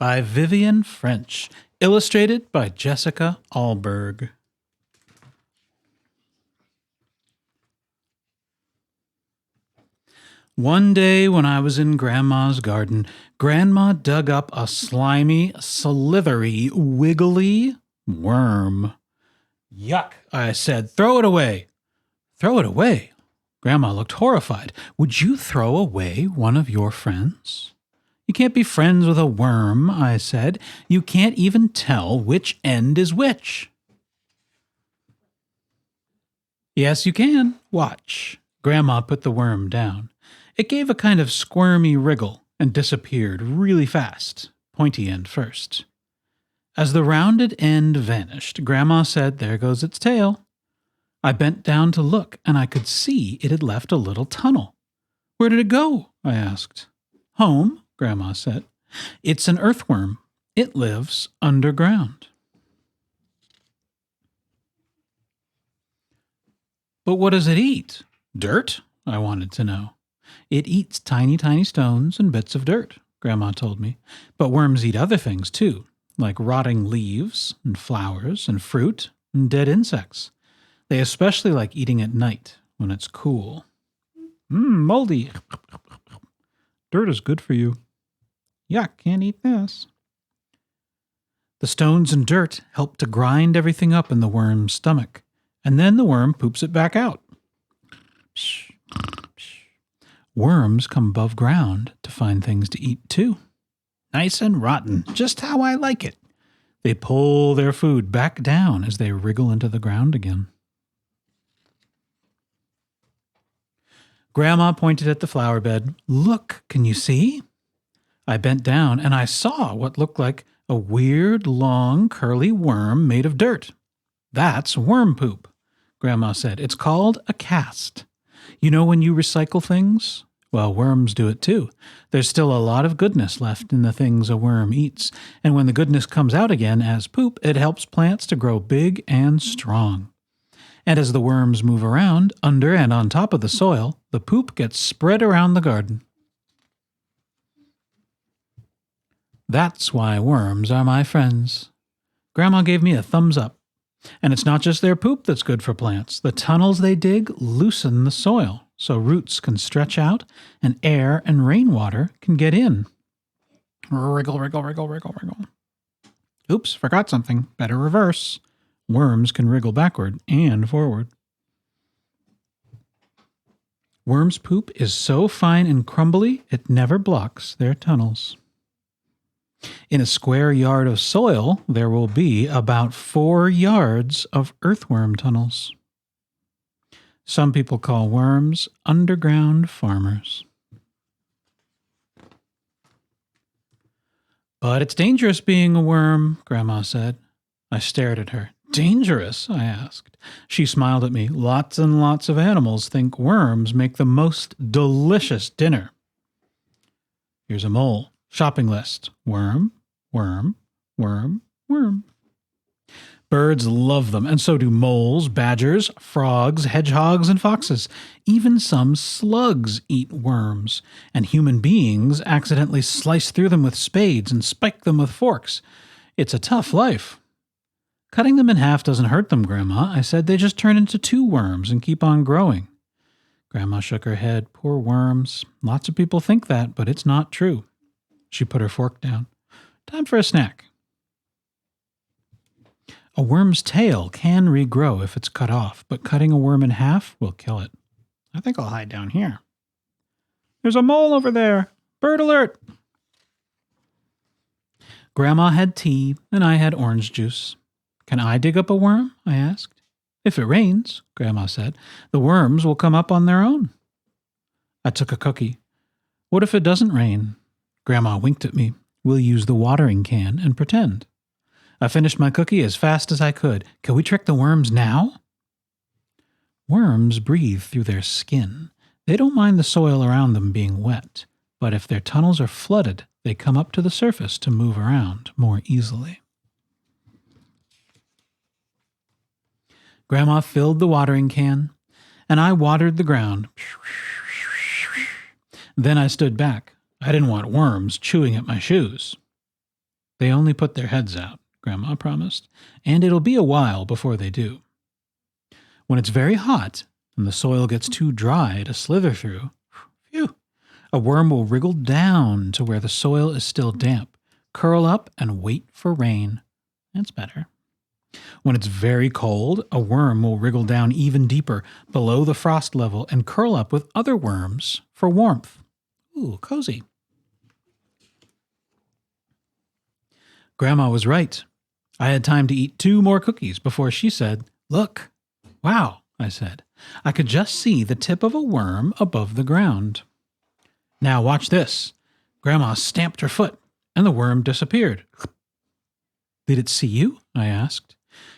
by Vivian French. Illustrated by Jessica Ahlberg. One day when I was in Grandma's garden, Grandma dug up a slimy, slithery, wiggly worm. Yuck, I said. Throw it away. Throw it away? Grandma looked horrified. Would you throw away one of your friends? You can't be friends with a worm, I said. You can't even tell which end is which. Yes, you can. Watch. Grandma put the worm down. It gave a kind of squirmy wriggle and disappeared really fast, pointy end first. As the rounded end vanished, Grandma said, "There goes its tail." I bent down to look, and I could see it had left a little tunnel. "Where did it go?" I asked. "Home," Grandma said. "It's an earthworm. It lives underground." But what does it eat? Dirt? I wanted to know. It eats tiny, tiny stones and bits of dirt, Grandma told me. But worms eat other things too, like rotting leaves and flowers and fruit and dead insects. They especially like eating at night when it's cool. Moldy. Dirt is good for you. Yuck, can't eat this. The stones and dirt help to grind everything up in the worm's stomach, and then the worm poops it back out. Psh, psh. Worms come above ground to find things to eat too. Nice and rotten, just how I like it. They pull their food back down as they wriggle into the ground again. Grandma pointed at the flower bed. "Look, can you see?" I bent down and I saw what looked like a weird, long, curly worm made of dirt. "That's worm poop," Grandma said. "It's called a cast. You know when you recycle things? Well, worms do it too. There's still a lot of goodness left in the things a worm eats, and when the goodness comes out again as poop, it helps plants to grow big and strong. And as the worms move around, under and on top of the soil, the poop gets spread around the garden. That's why worms are my friends." Grandma gave me a thumbs up. And it's not just their poop that's good for plants. The tunnels they dig loosen the soil, so roots can stretch out and air and rainwater can get in. Wriggle, wriggle, wriggle, wriggle, wriggle. Oops, forgot something. Better reverse. Worms can wriggle backward and forward. Worms' poop is so fine and crumbly, it never blocks their tunnels. In a square yard of soil, there will be about 4 yards of earthworm tunnels. Some people call worms underground farmers. "But it's dangerous being a worm," Grandma said. I stared at her. "Dangerous?" I asked. She smiled at me. "Lots and lots of animals think worms make the most delicious dinner." Here's a mole. Shopping list. Worm, worm, worm, worm. Birds love them, and so do moles, badgers, frogs, hedgehogs, and foxes. Even some slugs eat worms, and human beings accidentally slice through them with spades and spike them with forks. It's a tough life. "Cutting them in half doesn't hurt them, Grandma," I said. "They just turn into 2 worms and keep on growing." Grandma shook her head. "Poor worms. Lots of people think that, but it's not true." She put her fork down. "Time for a snack." A worm's tail can regrow if it's cut off, but cutting a worm in half will kill it. I think I'll hide down here. "There's a mole over there. Bird alert." Grandma had tea and I had orange juice. "Can I dig up a worm?" I asked. "If it rains," Grandma said, "the worms will come up on their own." I took a cookie. "What if it doesn't rain?" Grandma winked at me. "We'll use the watering can and pretend." I finished my cookie as fast as I could. "Can we trick the worms now?" Worms breathe through their skin. They don't mind the soil around them being wet, but if their tunnels are flooded, they come up to the surface to move around more easily. Grandma filled the watering can, and I watered the ground. Then I stood back. I didn't want worms chewing at my shoes. They only put their heads out, Grandma promised, and it'll be a while before they do. When it's very hot and the soil gets too dry to slither through, phew, a worm will wriggle down to where the soil is still damp, curl up, and wait for rain. That's better. When it's very cold, a worm will wriggle down even deeper below the frost level and curl up with other worms for warmth. Ooh, cozy. Grandma was right. I had time to eat 2 more cookies before she said, "Look." "Wow," I said. I could just see the tip of a worm above the ground. "Now watch this." Grandma stamped her foot, and the worm disappeared. "Did it see you?" I asked.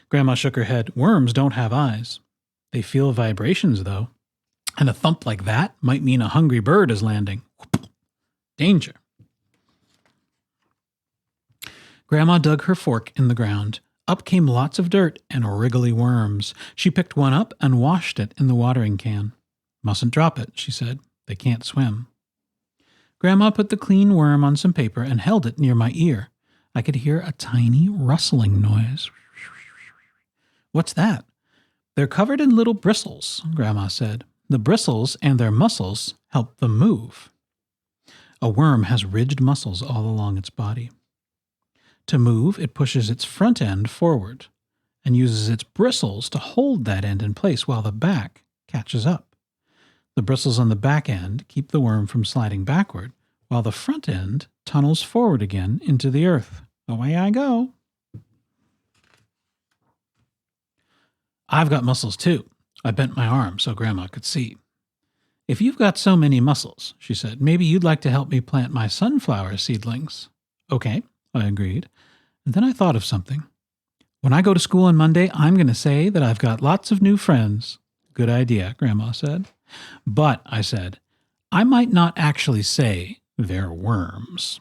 Grandma shook her head. "Worms don't have eyes. They feel vibrations, though. And a thump like that might mean a hungry bird is landing. Danger." Grandma dug her fork in the ground. Up came lots of dirt and wriggly worms. She picked one up and washed it in the watering can. "Mustn't drop it," she said. "They can't swim." Grandma put the clean worm on some paper and held it near my ear. I could hear a tiny rustling noise. "What's that?" "They're covered in little bristles," Grandma said. "The bristles and their muscles help them move." A worm has ridged muscles all along its body. To move, it pushes its front end forward and uses its bristles to hold that end in place while the back catches up. The bristles on the back end keep the worm from sliding backward, while the front end tunnels forward again into the earth. Away I go. "I've got muscles too." I bent my arm so Grandma could see. "If you've got so many muscles," she said, "maybe you'd like to help me plant my sunflower seedlings." "Okay," I agreed. And then I thought of something. "When I go to school on Monday, I'm going to say that I've got lots of new friends." "Good idea," Grandma said. "But," I said, "I might not actually say they're worms."